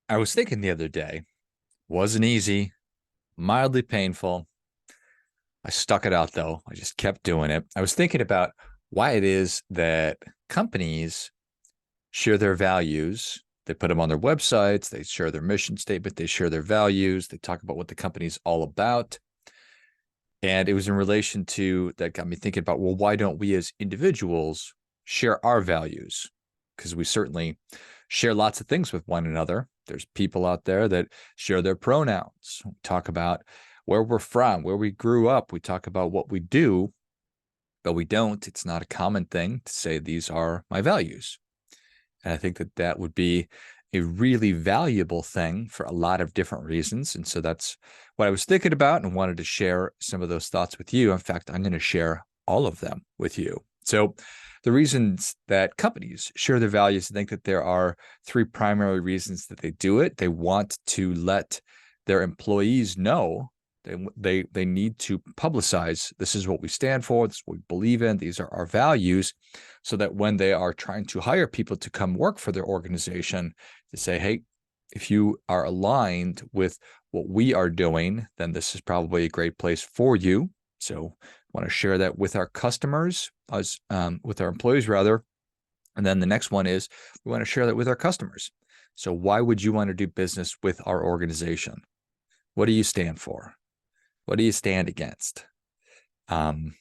I was thinking the other day, wasn't easy, mildly painful. I stuck it out though. I just kept doing it. I was thinking about why it is that companies share their values. They put them on their websites, they share their mission statement, they share their values, they talk about what the company's all about. And it was in relation to that got me thinking about, well, why don't we as individuals share our values? Because we certainly share lots of things with one another. There's people out there that share their pronouns. We talk about where we're from, where we grew up. We talk about what we do, but we don't. It's not a common thing to say these are my values. And I think that that would be a really valuable thing for a lot of different reasons. And so that's what I was thinking about and wanted to share some of those thoughts with you. In fact, I'm going to share all of them with you. So the reasons that companies share their values, I think that there are three primary reasons that they do it. They want to let their employees know. They need to publicize, this is what we stand for, this is what we believe in, these are our values, so that when they are trying to hire people to come work for their organization, to say, hey, if you are aligned with what we are doing, then this is probably a great place for you. So I want to share that with our customers, with our employees rather. And then the next one is we want to share that with our customers. So why would you want to do business with our organization? What do you stand for? What do you stand against? And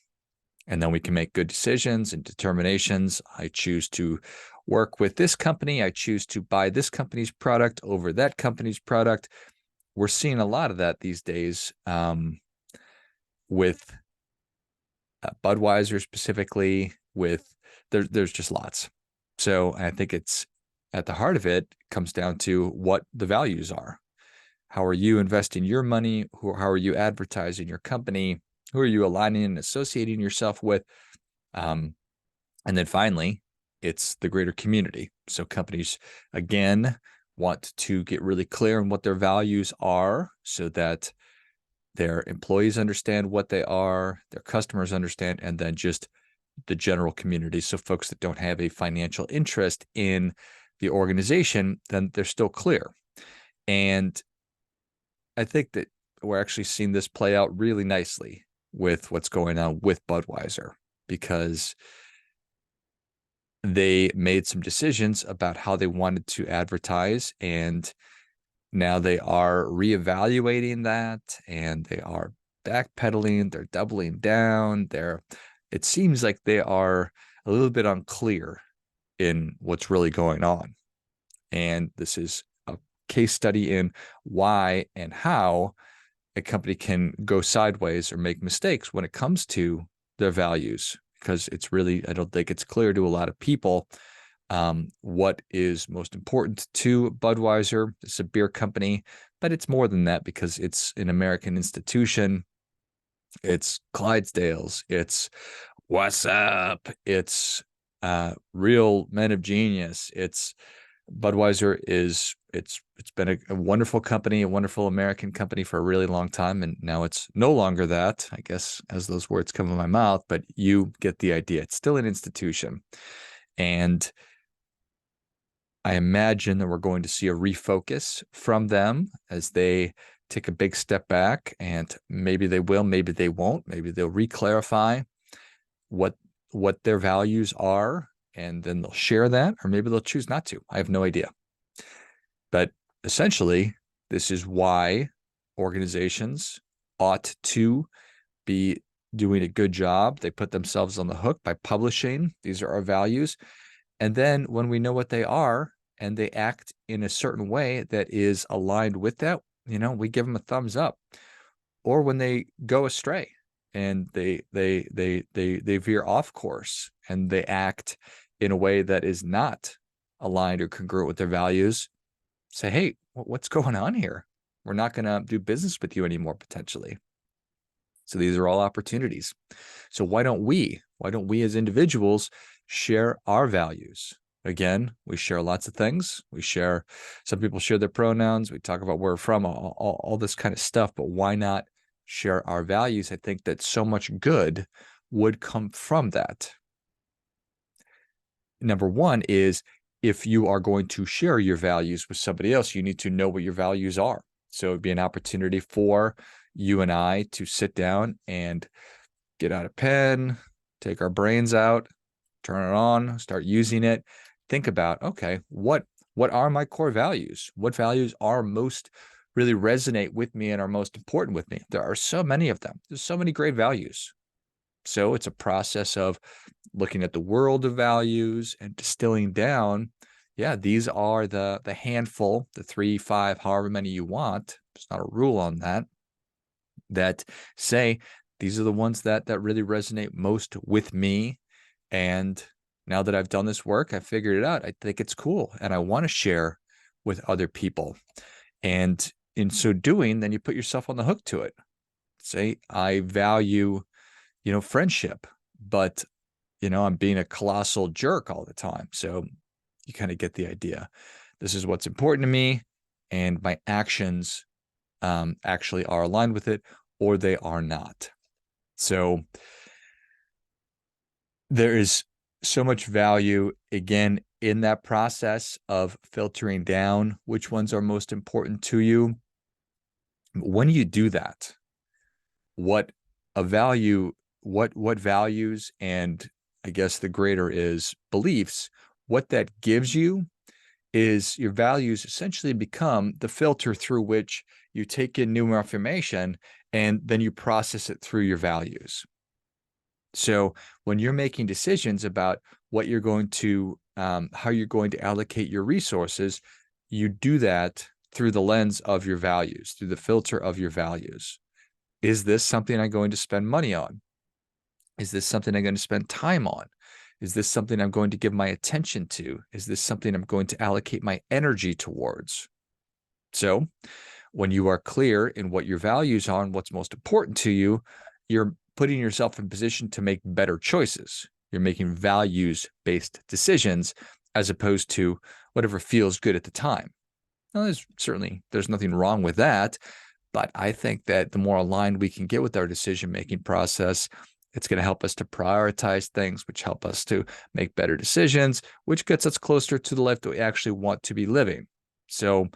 then we can make good decisions and determinations. I choose to work with this company. I choose to buy this company's product over that company's product. We're seeing a lot of that these days with Budweiser specifically. There's just lots. So I think it's at the heart of it comes down to what the values are. How are you investing your money? How are you advertising your company? Who are you aligning and associating yourself with? And then finally, it's the greater community. So companies, again, want to get really clear on what their values are so that their employees understand what they are, their customers understand, and then just the general community. So folks that don't have a financial interest in the organization, then they're still clear. And I think that we're actually seeing this play out really nicely with what's going on with Budweiser, because they made some decisions about how they wanted to advertise, and now they are reevaluating that, and they are backpedaling, they're doubling down. It seems like they are a little bit unclear in what's really going on. And this is case study in why and how a company can go sideways or make mistakes when it comes to their values, because it's really, I don't think it's clear to a lot of people what is most important to Budweiser. It's a beer company, but it's more than that, because it's an American institution. It's Clydesdales. It's What's Up. It's Real Men of Genius. It's Budweiser is it's been a wonderful company, a wonderful American company for a really long time, and now it's no longer that, I guess, as those words come in my mouth, but you get the idea. It's still an institution. And I imagine that we're going to see a refocus from them as they take a big step back, and maybe they will, maybe they won't, maybe they'll reclarify what their values are, and then they'll share that, or maybe they'll choose not to. I have no idea. But essentially, this is why organizations ought to be doing a good job. They put themselves on the hook by publishing, these are our values. And then when we know what they are and they act in a certain way that is aligned with that, we give them a thumbs up. Or when they go astray and they veer off course and they act in a way that is not aligned or congruent with their values, say, hey, what's going on here? We're not going to do business with you anymore, potentially. So these are all opportunities. So why don't we as individuals share our values? Again, we share lots of things. Some people share their pronouns. We talk about where we're from, all this kind of stuff, but why not share our values? I think that so much good would come from that. Number one is if you are going to share your values with somebody else, you need to know what your values are. So it'd be an opportunity for you and I to sit down and get out a pen, take our brains out, turn it on, start using it. Think about, okay, what are my core values? What values are most really resonate with me and are most important with me? There are so many of them. There's so many great values. So it's a process of looking at the world of values and distilling down. Yeah, these are the handful, the 3, 5, however many you want. There's not a rule on that. That say these are the ones that really resonate most with me. And now that I've done this work, I figured it out. I think it's cool, and I want to share with other people. And in so doing, then you put yourself on the hook to it. Say, I value, friendship, but I'm being a colossal jerk all the time. So you kind of get the idea. This is what's important to me, and my actions actually are aligned with it, or they are not. So there is so much value, again, in that process of filtering down which ones are most important to you. When you do that, what values, and I guess the greater is beliefs, what that gives you is your values essentially become the filter through which you take in new information and then you process it through your values. So when you're making decisions about what you're going to, how you're going to allocate your resources, you do that through the lens of your values, through the filter of your values. Is this something I'm going to spend money on? Is this something I'm going to spend time on? Is this something I'm going to give my attention to? Is this something I'm going to allocate my energy towards? So when you are clear in what your values are and what's most important to you, you're putting yourself in position to make better choices. You're making values-based decisions as opposed to whatever feels good at the time. Now, there's nothing wrong with that, but I think that the more aligned we can get with our decision-making process, it's going to help us to prioritize things, which help us to make better decisions, which gets us closer to the life that we actually want to be living. So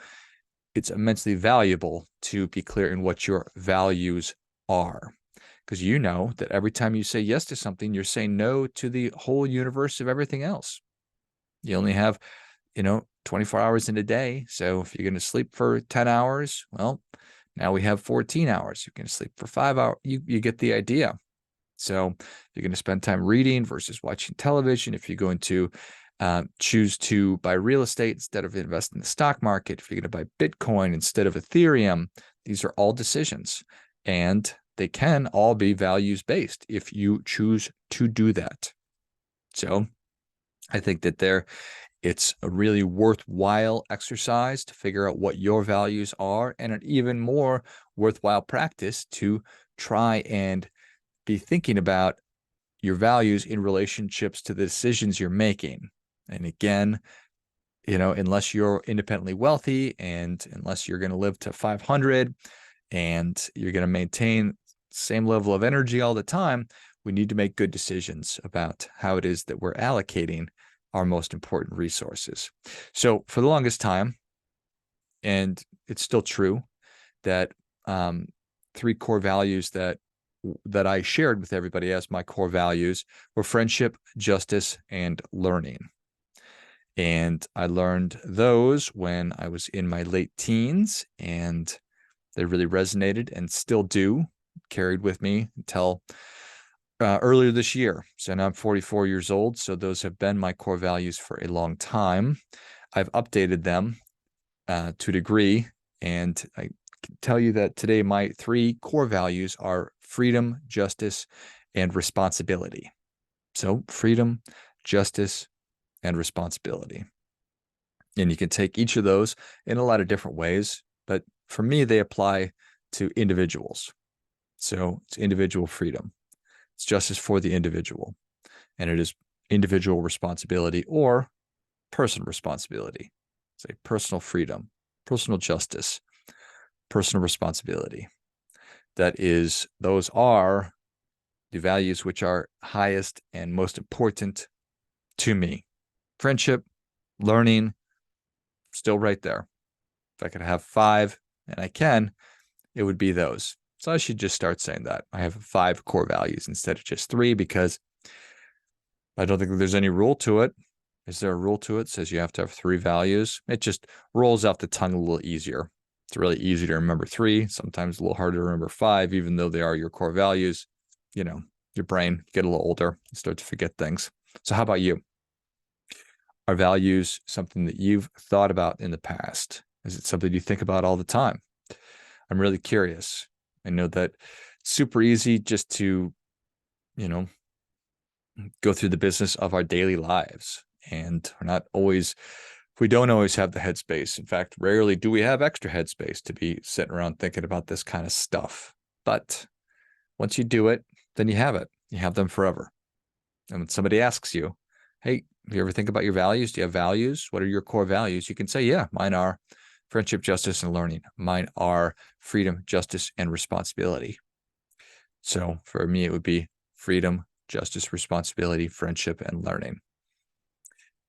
it's immensely valuable to be clear in what your values are, because you know that every time you say yes to something, you're saying no to the whole universe of everything else. You only have, 24 hours in a day. So if you're going to sleep for 10 hours, well, now we have 14 hours. You can sleep for 5 hours. You get the idea. So you're going to spend time reading versus watching television. If you're going to choose to buy real estate instead of invest in the stock market, if you're going to buy Bitcoin instead of Ethereum, these are all decisions, and they can all be values-based if you choose to do that. So I think that it's a really worthwhile exercise to figure out what your values are, and an even more worthwhile practice to try and be thinking about your values in relationships to the decisions you're making. And again, unless you're independently wealthy and unless you're going to live to 500 and you're going to maintain the same level of energy all the time, we need to make good decisions about how it is that we're allocating our most important resources. So for the longest time, and it's still true, that 3 core values that I shared with everybody as my core values were friendship, justice, and learning. And I learned those when I was in my late teens, and they really resonated and still do, carried with me until earlier this year. So now I'm 44 years old. So those have been my core values for a long time. I've updated them to a degree, and I can tell you that today my 3 core values are freedom, justice, and responsibility. So freedom, justice, and responsibility. And you can take each of those in a lot of different ways, but for me, they apply to individuals. So it's individual freedom. It's justice for the individual, and it is individual responsibility or personal responsibility. Say personal freedom, personal justice, personal responsibility. Those are the values which are highest and most important to me. Friendship, learning, still right there. If I could have 5, and I can, it would be those. So I should just start saying that. I have 5 core values instead of just 3, because I don't think there's any rule to it. Is there a rule to it? It says you have to have 3 values. It just rolls off the tongue a little easier. It's really easy to remember 3, sometimes a little harder to remember 5, even though they are your core values. You know, your brain get a little older, you start to forget things. So how about you? Are values something that you've thought about in the past? Is it something you think about all the time? I'm really curious. I know that it's super easy just to, go through the business of our daily lives. And we don't always have the headspace. In fact, rarely do we have extra headspace to be sitting around thinking about this kind of stuff. But once you do it, then you have it. You have them forever. And when somebody asks you, hey, do you ever think about your values? Do you have values? What are your core values? You can say, yeah, mine are friendship, justice, and learning. Mine are freedom, justice, and responsibility. So for me, it would be freedom, justice, responsibility, friendship, and learning.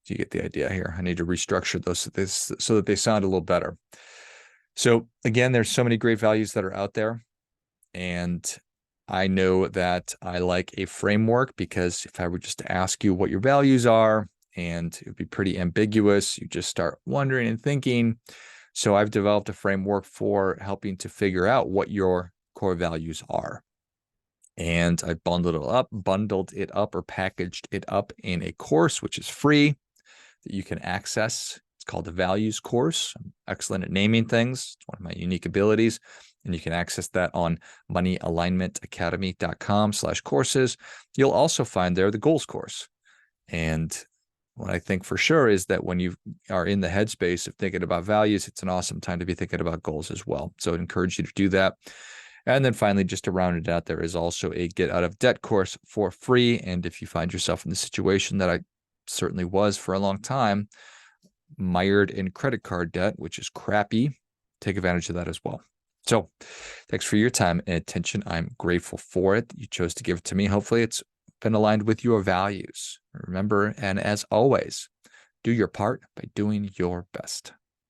You get the idea here. I need to restructure those so that they sound a little better. So again, there's so many great values that are out there. And I know that I like a framework, because if I were just to ask you what your values are, and it would be pretty ambiguous, you just start wondering and thinking. So I've developed a framework for helping to figure out what your core values are. And I bundled it up or packaged it up in a course, which is free, that you can access. It's called the Values Course. I'm excellent at naming things. It's one of my unique abilities. And you can access that on moneyalignmentacademy.com/courses. You'll also find there the goals course. And what I think for sure is that when you are in the headspace of thinking about values, it's an awesome time to be thinking about goals as well. So I'd encourage you to do that. And then finally, just to round it out, there is also a get out of debt course for free. And if you find yourself in the situation that I certainly was for a long time, mired in credit card debt, which is crappy, take advantage of that as well. So thanks for your time and attention. I'm grateful for it. You chose to give it to me. Hopefully it's been aligned with your values. Remember, and as always, do your part by doing your best.